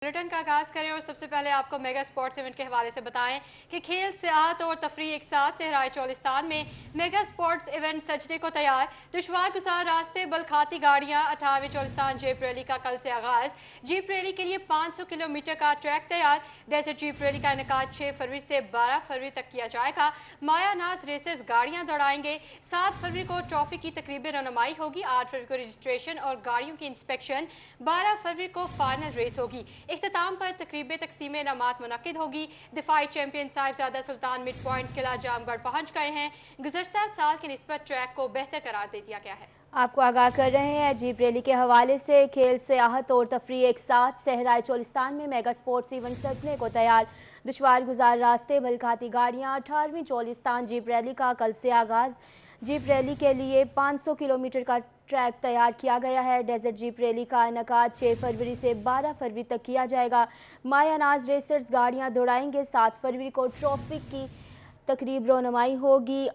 Bulletin का आगाज करें और सबसे पहले आपको मेगा स्पोर्ट्स इवेंट के हवाले से बताएं कि खेल, सियाहत और तफरीह एक साथ सहराए चोलिस्तान में मेगा स्पोर्ट्स इवेंट सजने को तैयार। दुश्वार गुजार रास्ते, बलखाती गाड़ियां, 18वीं चोलिस्तान जीप रैली का कल से आगाज। जीप रैली के लिए 500 किलोमीटर का ट्रैक तैयार। डेजर्ट जीप रैली का इनेकाद 6 फरवरी से 12 फरवरी तक किया जाएगा। माया नाज रेसर्स गाड़ियां दौड़ाएंगे। 7 फरवरी को ट्रॉफी की तकरीबी रनुमाई होगी। 8 फरवरी को रजिस्ट्रेशन और गाड़ियों की इंस्पेक्शन। 12 फरवरी को फाइनल रेस होगी। इख्तिताम पर तकरीब तकसीम इनामात मुनक्किद होगी। दिफाई चैंपियन साहिबजादा सुल्तान मिड पॉइंट किला जामगढ़ पहुंच गए हैं। गुज़श्ता साल की निस्बत ट्रैक को बेहतर करार दे दिया गया है। आपको आगाह कर रहे हैं जीप रैली के हवाले से। खेल, सियाहत और तफरीह एक साथ सहराए चोलिस्तान में मेगा स्पोर्ट्स इवेंट सजने को तैयार। दुश्वार गुजार रास्ते, बलखाती गाड़ियां, 18वीं चोलिस्तान जीप रैली का कल से आगाज। जीप रैली के लिए 500 किलोमीटर का ट्रैक तैयार किया गया है। डेजर्ट जीप रैली का इनेकाद 6 फरवरी से 12 फरवरी तक किया जाएगा। माया नाज रेसर्स गाड़ियां दौड़ाएंगे। 7 फरवरी को ट्रॉफी की तकरीब रोनुमाई होगी।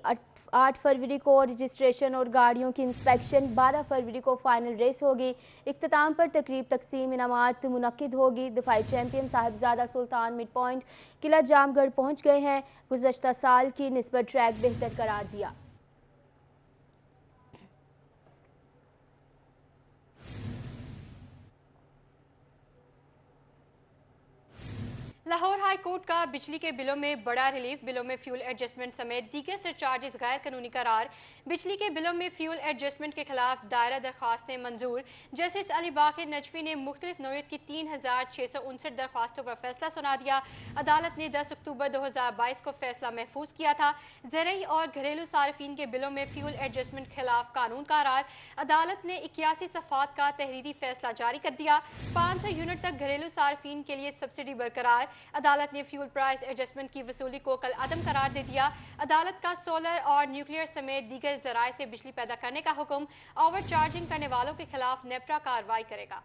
8 फरवरी को रजिस्ट्रेशन और गाड़ियों की इंस्पेक्शन। 12 फरवरी को फाइनल रेस होगी। इख्तिताम पर तकरीब तकसीम इनामात मुनक्किद होगी। दिफाई चैंपियन साहिबजादा सुल्तान मिड पॉइंट किला जामगढ़ पहुंच गए हैं। गुज़श्ता साल की निस्बत ट्रैक बेहतर करार दिया। लाहौर हाई कोर्ट का बिजली के बिलों में बड़ा रिलीफ। बिलों में फ्यूल एडजस्टमेंट समेत दीगर सरचार्जेस गैर कानूनी करार। बिजली के बिलों में फ्यूल एडजस्टमेंट के खिलाफ दायरा दरख्वास्तें मंजूर। जस्टिस अली बाकर नजफी ने मुख्तलिफ नौयत की 3659 दरख्वास्तों पर फैसला सुना दिया। अदालत ने 10 अक्टूबर 2022 को फैसला महफूज किया था। ज़रई और घरेलू सार्फिन के बिलों में फ्यूल एडजस्टमेंट के खिलाफ कानून करार। अदालत ने 81 सफ़ात का तहरीरी फैसला जारी कर दिया। 500 यूनिट तक घरेलू सार्फिन के लिए सब्सिडी बरकरार। अदालत ने फ्यूल प्राइस एडजस्टमेंट की वसूली को कल अदम करार दे दिया। अदालत का सोलर और न्यूक्लियर समेत दीगर जराए से बिजली पैदा करने का हुक्म। ओवर चार्जिंग करने वालों के खिलाफ नेपरा कार्रवाई करेगा।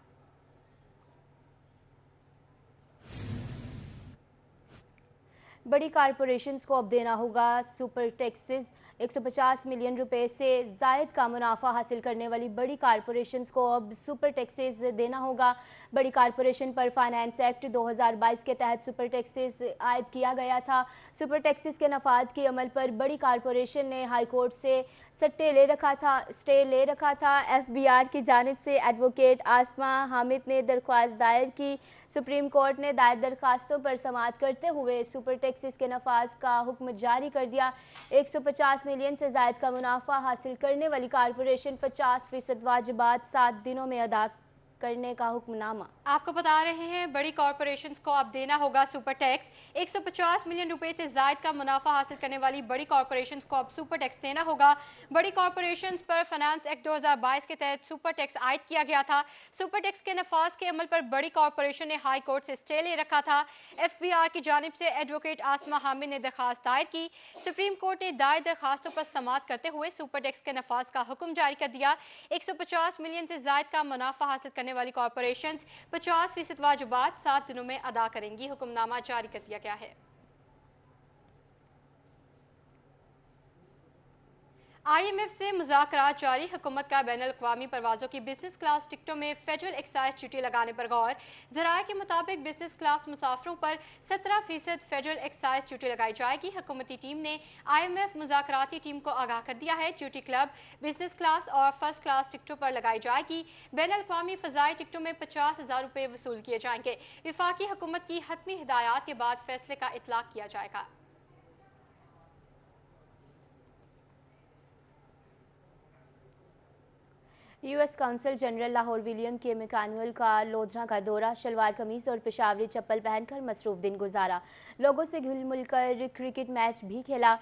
बड़ी कारपोरेशंस को अब देना होगा सुपर टैक्सेस। 150 मिलियन रुपए से जायद का मुनाफा हासिल करने वाली बड़ी कारपोरेशंस को अब सुपर टैक्सेस देना होगा। बड़ी कारपोरेशन पर फाइनेंस एक्ट 2022 के तहत सुपर टैक्सेस आयद किया गया था। सुपर टैक्सेस के नफाज के अमल पर बड़ी कारपोरेशन ने हाई कोर्ट से स्टे ले रखा था। FBI की जानिब से एडवोकेट आसमा हामिद ने दरख्वास्त दायर की। सुप्रीम कोर्ट ने दायर दरखास्तों पर समाअत करते हुए सुपर टैक्सेस के नफाज का हुक्म जारी कर दिया। 150 मिलियन से जायद का मुनाफा हासिल करने वाली कारपोरेशन 50% वाजिबात 7 दिनों में अदा करने का हुक्मनामा। आपको बता रहे हैं बड़ी कॉरपोरेशंस को अब देना होगा सुपर टैक्स। 150 मिलियन रुपए से जायद का मुनाफा हासिल करने वाली बड़ी कॉरपोरेशंस को अब सुपर टैक्स देना होगा। बड़ी कॉरपोरेशंस पर फाइनेंस एक्ट 2022 के तहत सुपर टैक्स आयद किया गया था। सुपर टैक्स के नफाज के अमल पर बड़ी कॉरपोरेशन ने हाई कोर्ट से स्टे ले रखा था। FBI की जानिब से एडवोकेट आसमा हामिद ने दरखास्त दायर की। सुप्रीम कोर्ट ने दायर दरखास्तों पर समाअत करते हुए सुपर टैक्स के नफाज का हुक्म जारी कर दिया। 150 मिलियन से जायद का मुनाफा हासिल करने वाली कॉरपोरेशन 50% वाजिबात 7 दिनों में अदा करेंगी। हुक्मनामा जारी कर दिया गया है। IMF से मुज़ाकरात जारी। हुकूमत का बैनुल-अक़वामी परवाज़ों की बिजनेस क्लास टिकटों में फेडरल एक्साइज ड्यूटी लगाने पर गौर। ज़राए के मुताबिक बिजनेस क्लास मुसाफिरों पर 17% फेडरल एक्साइज ड्यूटी लगाई जाएगी। हुकूमती टीम ने IMF मुज़ाकराती टीम को आगाह कर दिया है। ड्यूटी क्लब, बिजनेस क्लास और फर्स्ट क्लास टिकटों पर लगाई जाएगी। बैनुल-अक़वामी फ़ज़ाई टिकटों में 50,000 रुपये वसूल किए जाएंगे। वफाकी हुकूमत की हतमी हिदायत के बाद फैसले का इतलाक किया जाएगा। US council general Lahore William के मैनुअल का लोधरा का दौरा। शलवार कमीज और पेशावरी चप्पल पहनकर मसरूफ दिन गुजारा। लोगों से घुल मिल कर क्रिकेट मैच भी खेला।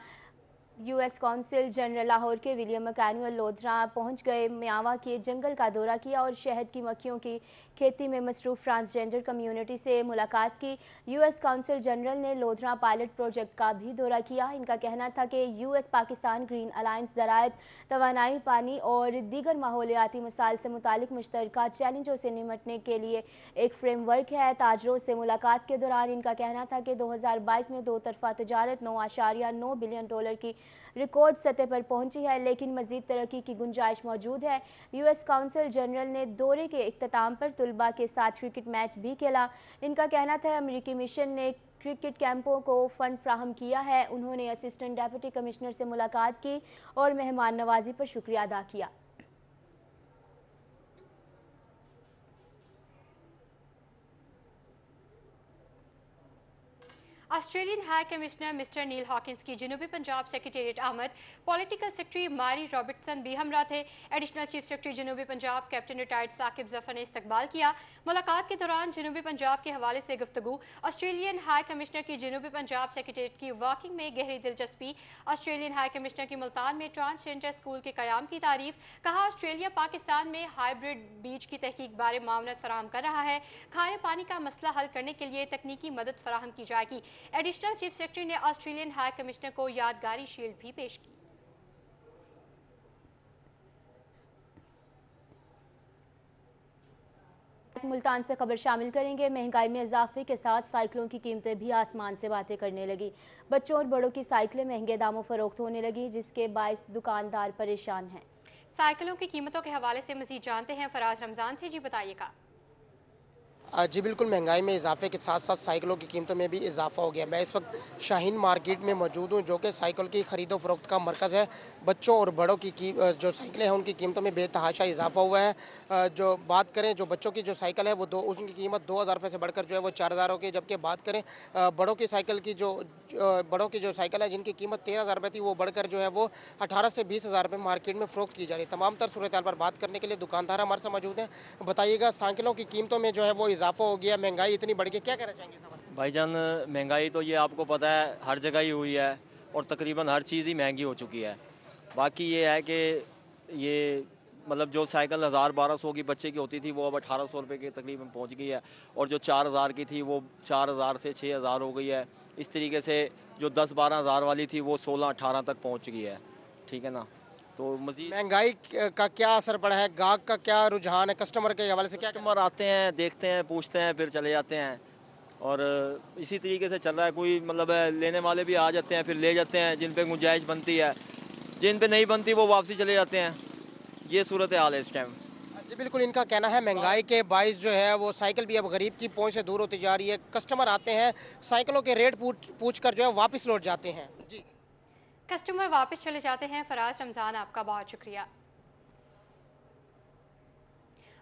US काउंसिल जनरल लाहौर के विलियम मैनुअल लोधरा पहुंच गए। म्यावा के जंगल का दौरा किया और शहद की मक्खियों की खेती में मसरूफ ट्रांसजेंडर कम्युनिटी से मुलाकात की। US काउंसिल जनरल ने लोधरा पायलट प्रोजेक्ट का भी दौरा किया। इनका कहना था कि US पाकिस्तान ग्रीन अलायंस ज़राअत, तवानाई, पानी और दीगर माहौलियाती मसाइल से मुतालिक मुश्तरका चैलेंजों से निमटने के लिए एक फ्रेमवर्क है। ताजरों से मुलाकात के दौरान इनका कहना था कि 2022 में दो तरफा तजारत $9.9 बिलियन की रिकॉर्ड सतह पर पहुंची है, लेकिन मजीद तरक्की की गुंजाइश मौजूद है। यूएस काउंसिल जनरल ने दौरे के इख्तिताम पर तलबा के साथ क्रिकेट मैच भी खेला। इनका कहना था अमेरिकी मिशन ने क्रिकेट कैंपों को फंड फ्राहम किया है। उन्होंने असिस्टेंट डेप्यूटी कमिश्नर से मुलाकात की और मेहमान नवाजी पर शुक्रिया अदा किया। Australian high commissioner mister Neil Hawkins की जनूबी पंजाब सेक्रेटेरिएट आमद, पॉलिटिकल सेक्रेटरी मारी रॉबर्टसन भी हमरा थे। एडिशनल चीफ सेक्रेटरी जनूबी पंजाब कैप्टन रिटायर्ड साकिब जफर ने इस्तकबाल किया। मुलाकात के दौरान जनूबी पंजाब के हवाले से गुफ्तगू। ऑस्ट्रेलियन हाई कमिश्नर की जनूबी पंजाब सेक्रेटेरिएट की वर्किंग में गहरी दिलचस्पी। ऑस्ट्रेलियन हाई कमिश्नर की मुल्तान में ट्रांसजेंडर स्कूल के कयाम की तारीफ। कहा ऑस्ट्रेलिया पाकिस्तान में हाइब्रिड बीज की तहकीक बारे मामलत फराहम कर रहा है। खारे पानी का मसला हल करने के लिए तकनीकी मदद फराहम की जाएगी। एडिशनल चीफ सेक्रेटरी ने ऑस्ट्रेलियन हाई कमिश्नर को यादगारी शील्ड भी पेश की। मुल्तान से खबर शामिल करेंगे। महंगाई में इजाफे के साथ साइकिलों की कीमतें भी आसमान से बातें करने लगी। बच्चों और बड़ों की साइकिलें महंगे दामों फरोख्त होने लगी, जिसके बायस दुकानदार परेशान हैं। साइकिलों की कीमतों के हवाले से मजीद जानते हैं फराज रमजान से। जी बताइएगा। जी बिल्कुल, महंगाई में इजाफे के साथ साथ साइकिलों की कीमतों में भी इजाफा हो गया। मैं इस वक्त शाहीन मार्केट में मौजूद हूं, जो कि साइकिल की खरीदो फरोख्त का मरकज़ है। बच्चों और बड़ों की जो साइकिलें हैं उनकी कीमतों में बेतहाशा इजाफा हुआ है। जो बात करें, जो बच्चों की जो साइकिल है वो उसकी कीमत 2000 रुपये से बढ़कर जो है वो 4000 हो गई। जबकि बात करें बड़ों की साइकिल की, बड़ों की जो साइकिल है जिनकी कीमत 13000 रुपये थी, वो बढ़कर जो है वो 18 से 20 हजार रुपये मार्केट में फरोख्त की जा रही है। तमाम तर सूरत हाल पर बात करने के लिए दुकानदार हमारे साथ मौजूद हैं। बताइएगा, साइकिलों की कीमतों में जो है वो इजाफा हो गया, महंगाई इतनी बढ़ गई, क्या कहना चाहेंगे सवाल? भाईजान, महंगाई तो ये आपको पता है हर जगह ही हुई है और तकरीबन हर चीज़ ही महंगी हो चुकी है। बाकी ये है कि ये मतलब जो साइकिल 1000-1200 की बच्चे की होती थी वो अब 1800 रुपये के तकरीबन पहुंच गई है, और जो 4000 की थी वो 4000 से 6000 हो गई है। इस तरीके से जो 10-12 हज़ार वाली थी वो 16-18 तक पहुंच गई है। ठीक है ना। तो मजीद महंगाई का क्या असर पड़ा है, गाहक का क्या रुझान है, कस्टमर के हवाले से क्या कहना? कस्टमर आते हैं, देखते हैं, पूछते हैं, फिर चले जाते हैं, और इसी तरीके से चल रहा है। कोई मतलब लेने वाले भी आ जाते हैं, फिर ले जाते हैं, जिन पे गुंजाइश बनती है, जिन पे नहीं बनती वो वापसी चले जाते हैं। ये सूरत हाल है इस टाइम। जी बिल्कुल, इनका कहना है महंगाई के बाइस जो है वो साइकिल भी अब गरीब की पहुंच से दूर होती जा रही है। कस्टमर आते हैं, साइकिलों के रेट पूछ कर जो है वापस लौट जाते हैं। जी, कस्टमर वापस चले जाते हैं। फराज रमजान, आपका बहुत शुक्रिया।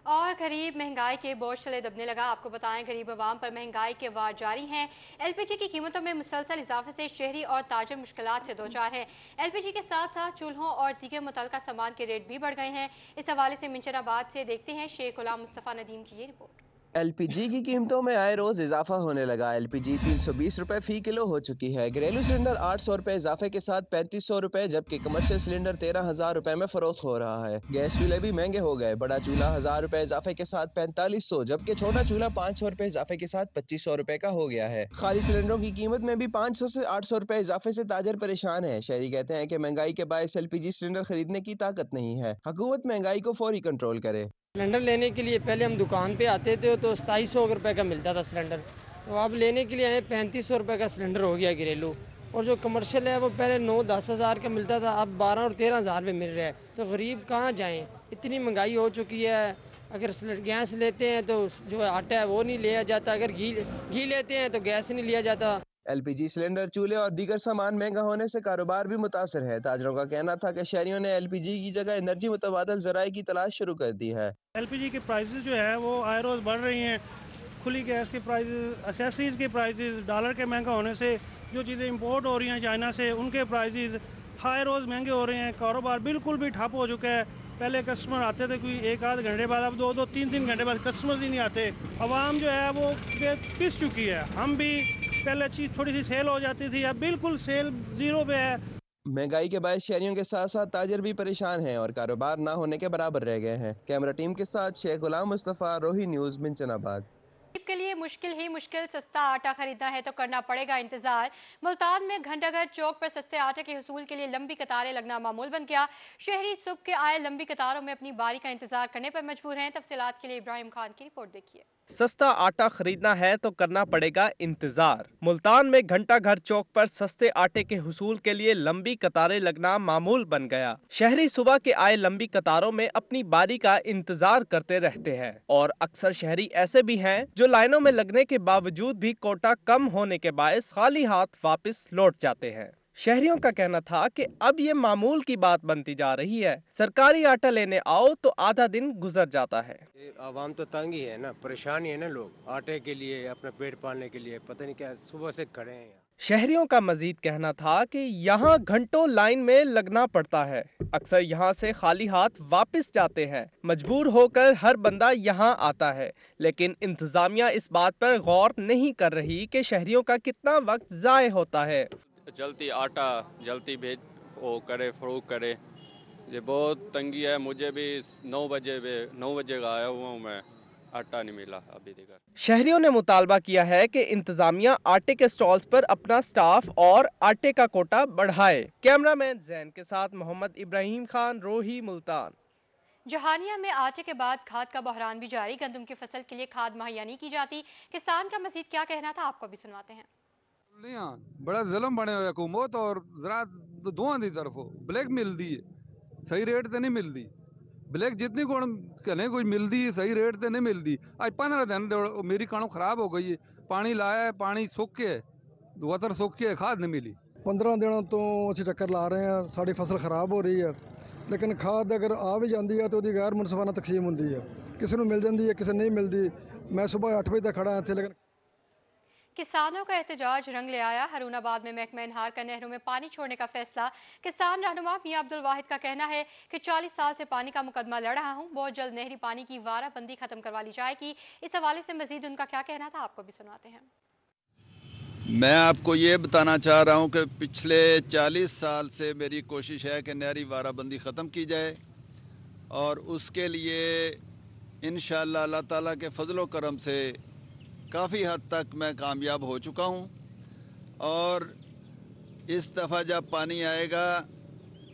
और गरीब महंगाई के बोझ तले दबने लगा। आपको बताएं, गरीब आवाम पर महंगाई के वार जारी हैं। एलपीजी की कीमतों में मुसलसल इजाफे से शहरी और ताजर मुश्किलात से दो चार हैं। एलपीजी के साथ साथ चूल्हों और दीगर मुतल्लका सामान के रेट भी बढ़ गए हैं। इस हवाले से मिंचराबाद से देखते हैं शेख गुलाम मुस्तफ़ा नदीम की ये रिपोर्ट। एलपीजी की कीमतों में आए रोज इजाफा होने लगा। एलपीजी 320 रुपए फी किलो हो चुकी है। घरेलू सिलेंडर 800 रुपए इजाफे के साथ 3500 रुपए, जबकि कमर्शियल सिलेंडर 13,000 रुपए में फरोख्त हो रहा है। गैस चूल्हे भी महंगे हो गए। बड़ा चूल्हा 1000 रुपए इजाफे के साथ 4500, जबकि छोटा चूल्हा 500 रुपए इजाफे के साथ 2500 रुपए का हो गया है। खाली सिलेंडरों की कीमत में भी 500 से 800 रुपए इजाफे से ताजर परेशान है। शहरी कहते हैं कि महंगाई के बायस एलपीजी सिलेंडर खरीदने की ताकत नहीं है। हुकूमत महंगाई को फौरी कंट्रोल करे। सिलेंडर लेने के लिए पहले हम दुकान पे आते थे तो 2700 रुपये का मिलता था सिलेंडर, तो अब लेने के लिए आए 3500 रुपये का सिलेंडर हो गया घरेलू। और जो कमर्शियल है वो पहले 9-10 हज़ार का मिलता था, अब 12 और 13 हज़ार में मिल रहा है। तो गरीब कहाँ जाएं, इतनी महंगाई हो चुकी है। अगर गैस लेते हैं तो जो आटा है वो नहीं लिया जाता, अगर घी लेते हैं तो गैस नहीं लिया जाता। एलपीजी सिलेंडर, चूल्हे और दीगर सामान महंगा होने से कारोबार भी मुतासर है। ताजरों का कहना था कि शहरियों ने एलपीजी की जगह एनर्जी मुतबादल जराये की तलाश शुरू कर दी है। एलपीजी की प्राइसेस जो है वो आए रोज़ बढ़ रही हैं। खुली गैस की प्राइसेस, एसेसरीज की प्राइसेस, डॉलर के महंगा होने से जो चीज़ें इंपोर्ट हो रही हैं चाइना से, उनके प्राइसेस हाई रोज़ महंगे हो रहे हैं। कारोबार बिल्कुल भी ठप हो चुका है। पहले कस्टमर आते थे कोई 1-8 घंटे बाद, अब 2-2, 3-3 घंटे बाद कस्टमर ही नहीं आते। आवाम जो है वो पिस चुकी है। हम भी पहले चीज़ थोड़ी सी सेल हो जाती थी, अब बिल्कुल सेल जीरो पे है। महंगाई के बायस शहरियों के साथ साथ ताजर भी परेशान हैं और कारोबार ना होने के बराबर रह गए हैं। कैमरा टीम के साथ शेख गुलाम मुस्तफ़ा, रोही न्यूज़, मिंचनाबाद। के लिए मुश्किल ही मुश्किल सस्ता आटा खरीदना है तो करना पड़ेगा इंतजार। मुल्तान में घंटाघर चौक पर सस्ते आटे के हुसूल के लिए लंबी कतारें लगना मामूल बन गया। शहरी सुबह के आए लंबी कतारों में अपनी बारी का इंतजार करने पर मजबूर हैं। तफसीलात के लिए इब्राहिम खान की रिपोर्ट देखिए। सस्ता आटा खरीदना है तो करना पड़ेगा इंतजार। मुल्तान में घंटा घर चौक पर सस्ते आटे के हुसूल के लिए लंबी कतारें लगना मामूल बन गया। शहरी सुबह के आए लंबी कतारों में अपनी बारी का इंतजार करते रहते हैं और अक्सर शहरी ऐसे भी हैं जो लाइनों में लगने के बावजूद भी कोटा कम होने के बायस खाली हाथ वापस लौट जाते हैं। शहरियों का कहना था कि अब ये मामूल की बात बनती जा रही है। सरकारी आटा लेने आओ तो आधा दिन गुजर जाता है। आवाम तो तंग ही है ना, परेशान ही है ना लोग आटे के लिए, अपना पेट पालने के लिए, पता नहीं क्या सुबह से खड़े हैं यहाँ। शहरियों का मजीद कहना था कि यहाँ घंटों लाइन में लगना पड़ता है। अक्सर यहाँ से खाली हाथ वापस जाते हैं। मजबूर होकर हर बंदा यहाँ आता है, लेकिन इंतजामिया इस बात पर गौर नहीं कर रही कि शहरियों का कितना वक्त जाए होता है। जल्दी आटा जल्दी भेज वो करे, फरोख्त करे, ये बहुत तंगी है। मुझे भी 9 बजे का आया हुआ हूँ मैं, आटा नहीं मिला अभी तक। शहरियों ने मुतालबा किया है कि इंतजामिया आटे के स्टॉल्स पर अपना स्टाफ और आटे का कोटा बढ़ाए। कैमरामैन जैन के साथ मोहम्मद इब्राहिम खान, रोही, मुल्तान। जहानिया में आटे के बाद खाद का बहरान भी जारी। गंदम की फसल के लिए खाद मुहैया नहीं की जाती। किसान का मजीद क्या कहना था, आपको भी सुनवाते हैं। बड़ा जुल्म बने हुए हुकूमत और जरा दोवां दी तरफों ब्लैक मिलती है, सही रेट ते नहीं मिलती। ब्लैक जितनी कहने कोई मिलती है, सही रेट ते नहीं मिलती। आज 15 दिन मेरी कणक खराब हो गई है, पानी लाया है, पानी सुख के है, वतर सुख के है, खाद नहीं मिली। 15 दिनों तो ਅਸੀਂ ਚੱਕਰ ਲਾ ਰਹੇ ਹਾਂ, ਸਾਡੀ ਫਸਲ ਖਰਾਬ ਹੋ ਰਹੀ ਹੈ, ਲੇਕਿਨ ਖਾਦ ਅਗਰ ਆ ਵੀ ਜਾਂਦੀ ਹੈ ਤਾਂ ਉਹਦੀ ਗੈਰ ਮੁਨਸਫਾਨਾ ਤਕਸੀਮ ਹੁੰਦੀ ਹੈ, ਕਿਸੇ ਨੂੰ ਮਿਲ ਜਾਂਦੀ ਹੈ, ਕਿਸੇ ਨਹੀਂ ਮਿਲਦੀ। ਮੈਂ ਸਵੇਰ 8 ਵਜੇ ਤੱਕ ਖੜਾ ਇੱਥੇ, लेकिन किसानों का एहतजाज रंग ले आया। हरूनाबाद में महकमा इनहार का नहरों में पानी छोड़ने का फैसला। किसान रहनुमा मियां अब्दुल वाहिद का कहना है कि 40 साल से पानी का मुकदमा लड़ रहा हूं, बहुत जल्द नहरी पानी की वाराबंदी खत्म करवा ली जाएगी। इस हवाले से मजीद उनका क्या कहना था, आपको भी सुनाते हैं। मैं आपको ये बताना चाह रहा हूं कि पिछले 40 साल से मेरी कोशिश है कि नहरी वाराबंदी ख़त्म की जाए और उसके लिए इंशाअल्लाह अल्लाह ताला के फजलो करम से काफ़ी हद तक मैं कामयाब हो चुका हूं। और इस दफ़ा जब पानी आएगा,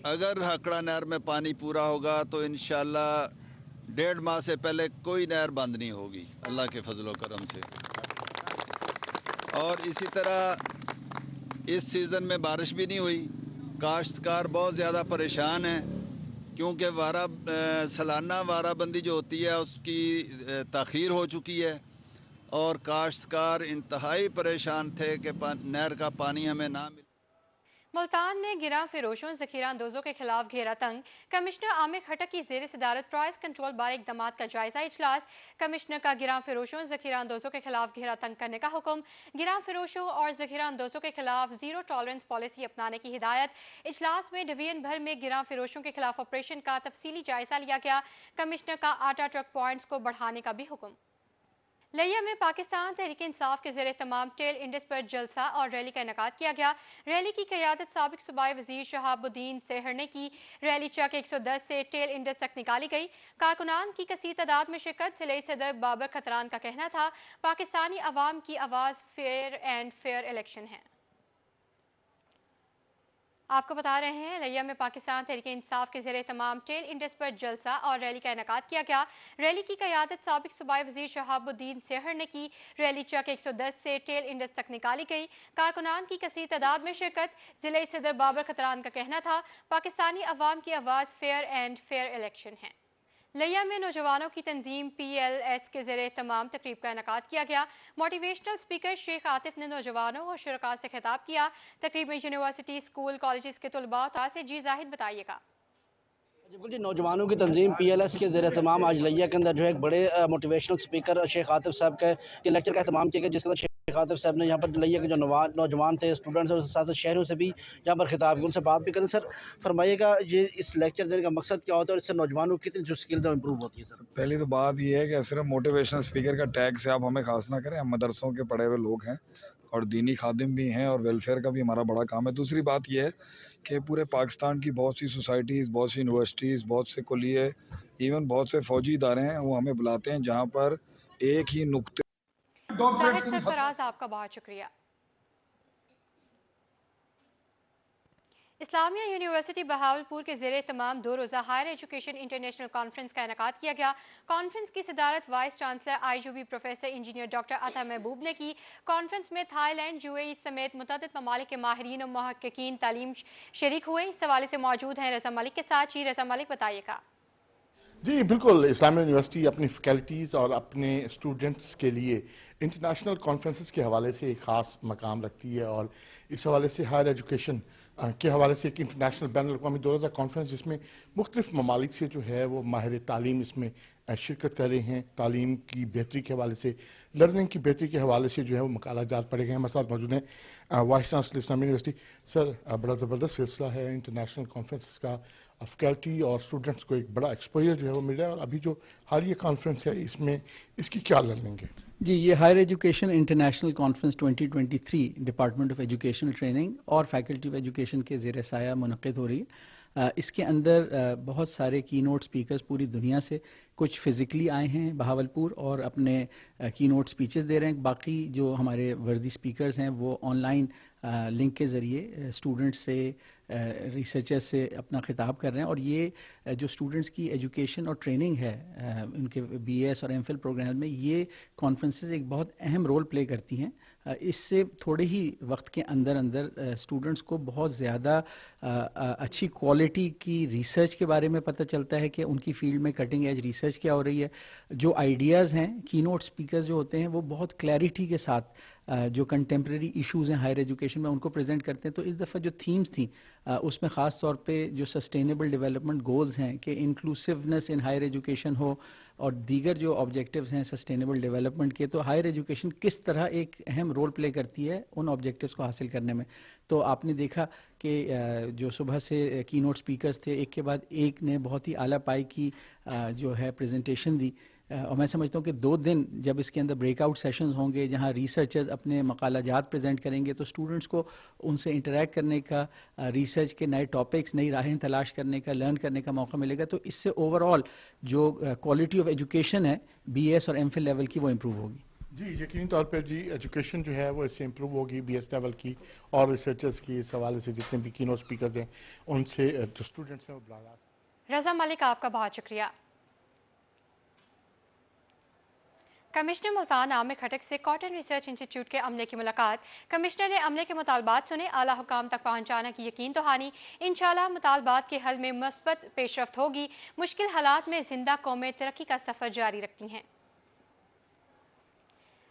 अगर हकड़ा नहर में पानी पूरा होगा तो इंशाअल्लाह 1.5 माह से पहले कोई नहर बंद नहीं होगी अल्लाह के फजलो करम से। और इसी तरह इस सीज़न में बारिश भी नहीं हुई, काश्तकार बहुत ज़्यादा परेशान हैं क्योंकि सालाना वाराबंदी जो होती है उसकी ताख़ीर हो चुकी है और काश्तकार इंतहाई परेशान थे कि नहर का पानी हमें ना मिले। मुल्तान में गिरां फिरोशों जखीरा अंदोजों के खिलाफ घेरा तंग। कमिश्नर आमिर खटक की जेर सदारत प्राइस कंट्रोल बारे इकदाम का जायजा इजलास। कमिश्नर का गिरां फिरोशों जखीरा अंदोजों के खिलाफ घेरा तंग करने का हुक्म। गिरां फिरोशों और जखीरा अंदोजों के खिलाफ जीरो टॉलरेंस पॉलिसी अपनाने की हिदायत। इजलास में डिवीजन भर में गिरां फिरोशों के खिलाफ ऑपरेशन का तफसीली जायजा लिया गया। कमिश्नर का आटा ट्रक पॉइंट्स को बढ़ाने का भी हुक्म। लिया में पाकिस्तान तहरीक इंसाफ के ज़ेरे तमाम टेल इंडस पर जलसा और रैली का इनेकाद किया गया। रैली की क़यादत साबिक सूबाई वज़ीर शहाबुद्दीन सेहर ने की। रैली चक 110 से टेल इंडस तक निकाली गई। कारकुनान की कसीर तादाद में शिरकत। ज़िले सदर बाबर खतरान का कहना था, पाकिस्तानी अवाम की आवाज़ फेयर एंड फेयर इलेक्शन है। आपको बता रहे हैं, लिया में पाकिस्तान तहरीक इंसाफ के ज़रिए तमाम टेल इंडस पर जलसा और रैली का इनेकाद किया गया। रैली की क़यादत साबिक सूबाई वज़ीर शहाबुद्दीन सेहर ने की। रैली चक 110 से टेल इंडस तक निकाली गई। कारकुनान की कसीर तादाद में शिरकत। ज़िले सदर बाबर खतरान का कहना था, पाकिस्तानी अवाम की आवाज़ फेयर एंड फेयर इलेक्शन है। लिया में नौजवानों की तंजीम PLS के ज़रिए तमाम तकरीब का इनेकाद किया गया। मोटिवेशनल स्पीकर शेख आतिफ ने नौजवानों और शुरका से खिताब किया। तकरीब में यूनिवर्सिटी, स्कूल, कॉलेज के तलबा से जी जाहिद बताइएगा। बिल्कुल जी, नौजवानों की तंजीम PLS के ज़रिए तमाम आज लिया के अंदर जो है एक बड़े मोटिवेशनल स्पीकर शेख आतिफ साहब के लेक्चर का अहतमाम किया गया, जिसके अंदर शेख आतिफ साहब ने यहाँ पर लिया के जो नौजवान थे, स्टूडेंट्स और साथ साथ शहरों से भी यहाँ पर खिताब किया, उनसे बात भी करें। सर फरमाइएगा, ये इस लेक्चर देने का मकसद क्या होता है और इससे नौजवानों की कितनी जो स्किल्स इंप्रूव होती है? सर पहली तो बात ये है कि सिर्फ मोटिवेशनल स्पीकर का टैग से आप हमें खास ना करें, हम मदरसों के पढ़े हुए लोग हैं और दीनी खादिम भी हैं और वेलफेयर का भी हमारा बड़ा काम है। दूसरी बात यह है कि पूरे पाकिस्तान की बहुत सी सोसाइटीज़, बहुत सी यूनिवर्सिटीज़, बहुत से कुलिये, इवन बहुत से फौजी इदारे हैं, वो हमें बुलाते हैं जहाँ पर एक ही नुक्ते। सरफराज, आपका बहुत शुक्रिया। اسلامیہ یونیورسٹی بہاولپور کے زیر اہتمام 2 روزہ ہائر ایجوکیشن انٹرنیشنل کانفرنس کا انعقاد کیا گیا۔ کانفرنس کی صدارت vice chancellor IUB professor engineer doctor عطا محبوب نے کی۔ کانفرنس میں تھائی لینڈ، UAE سمیت متعدد ممالک کے ماہرین اور محققین تعلیم شریک ہوئے۔ اس حوالے سے موجود ہیں رضا ملک کے ساتھ۔ رضا ملک بتائیے گا۔ جی بالکل، اسلامیہ یونیورسٹی اپنی فیکلٹیز اور اپنے اسٹوڈنٹس کے لیے انٹرنیشنل کانفرنسز کے حوالے سے ایک خاص مقام رکھتی ہے، اور اس حوالے سے ہائر ایجوکیشن کے حوالے سے ایک انٹرنیشنل بین الاقوامی 2 روزہ کانفرنس جس میں مختلف ممالک سے جو ہے وہ ماہر تعلیم اس میں شرکت کر رہے ہیں۔ تعلیم کی بہتری کے حوالے سے، لرننگ کی بہتری کے حوالے سے جو ہے وہ مقالہ جات پڑھے گئے ہیں۔ ہمارے ساتھ موجود ہیں وائس چانسلر اسلامیہ یونیورسٹی۔ سر، بڑا زبردست سلسلہ ہے انٹرنیشنل کانفرنسز کا، فیکلٹی اور اسٹوڈنٹس کو ایک بڑا ایکسپوجر جو ہے وہ مل رہا ہے، اور ابھی جو حالیہ کانفرنس ہے اس میں اس کی کیا لرننگ ہے؟ جی، یہ higher education international conference 2023 department of educational training اور فیکلٹی آف ایجوکیشن کے زیر سایہ منعقد ہو رہی ہے۔ اس کے اندر بہت سارے کی نوٹ سپیکرز پوری دنیا سے، کچھ فزیکلی آئے ہیں بہاولپور اور اپنے کی نوٹ سپیچز دے رہے ہیں۔ باقی جو ہمارے وردی سپیکرز ہیں وہ آن لائن لنک کے ذریعے اسٹوڈنٹس سے، ریسرچرز سے اپنا خطاب کر رہے ہیں، اور یہ جو اسٹوڈنٹس کی ایجوکیشن اور ٹریننگ ہے ان کے BS اور MPhil پروگرام میں، یہ کانفرنسز ایک بہت اہم رول پلے کرتی ہیں۔ اس سے تھوڑے ہی وقت کے اندر اسٹوڈنٹس کو بہت زیادہ اچھی کوالٹی کی ریسرچ کے بارے میں پتہ چلتا ہے کہ ان کی فیلڈ میں کٹنگ ایج ریسرچ کیا ہو رہی ہے۔ جو آئیڈیاز ہیں، کی نوٹ سپیکرز جو ہوتے ہیں وہ بہت کلیئرٹی کے ساتھ جو کنٹمپریری ایشوز ہیں ہائر ایجوکیشن میں ان کو پریزنٹ کرتے ہیں۔ تو اس دفعہ جو تھیمز تھیں اس میں خاص طور پہ جو سسٹینیبل ڈیولپمنٹ گولز ہیں کہ انکلوسیونیس ان ہائر ایجوکیشن ہو، اور دیگر جو آبجیکٹیوز ہیں سسٹینیبل ڈیولپمنٹ کے، تو ہائر ایجوکیشن کس طرح ایک اہم رول پلے کرتی ہے ان آبجیکٹیوز کو حاصل کرنے میں۔ تو آپ نے دیکھا کہ جو صبح سے کی نوٹ سپیکرز تھے، ایک کے بعد ایک نے بہت ہی اعلیٰ پائی کی جو ہے پریزنٹیشن دی، اور میں سمجھتا ہوں کہ 2 دن جب اس کے اندر بریک آؤٹ سیشنز ہوں گے جہاں ریسرچرز اپنے مقالہ جات پریزنٹ کریں گے، تو اسٹوڈنٹس کو ان سے انٹریکٹ کرنے کا، ریسرچ کے نئے ٹاپکس، نئی راہیں تلاش کرنے کا، لرن کرنے کا موقع ملے گا۔ تو اس سے اوور آل جو کوالٹی آف ایجوکیشن ہے BS اور MPhil لیول کی، وہ امپروو ہوگی۔ جی یقینی طور پہ جی ایجوکیشن جو ہے وہ اس سے امپروو ہوگی، BS لیول کی اور ریسرچرز کی، اس حوالے سے جتنے بھی کی نوٹ سپیکرز ہیں ان سے جو اسٹوڈنٹس ہیں وہ بڑا۔ رضا ملک، آپ کا بہت شکریہ۔ کمشنر ملتان عامر کھٹک سے کاٹن ریسرچ انسٹیٹیوٹ کے عملے کی ملاقات۔ کمشنر نے عملے کے مطالبات سنے، اعلیٰ حکام تک پہنچانے کی یقین دہانی۔ انشاءاللہ مطالبات کے حل میں مثبت پیش رفت ہوگی۔ مشکل حالات میں زندہ قومیں ترقی کا سفر جاری رکھتی ہیں۔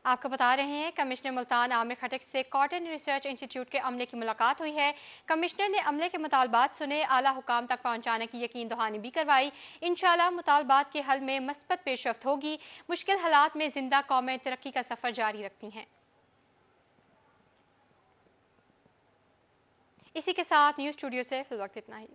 آپ کو بتا رہے ہیں کمشنر ملتان عامر کھٹک سے کاٹن ریسرچ انسٹیٹیوٹ کے عملے کی ملاقات ہوئی ہے۔ کمشنر نے عملے کے مطالبات سنے، اعلیٰ حکام تک پہنچانے کی یقین دہانی بھی کروائی۔ انشاءاللہ مطالبات کے حل میں مثبت پیش رفت ہوگی۔ مشکل حالات میں زندہ قومیں ترقی کا سفر جاری رکھتی ہیں۔ اسی کے ساتھ نیوز اسٹوڈیو سے فی الوقت اتنا ہی۔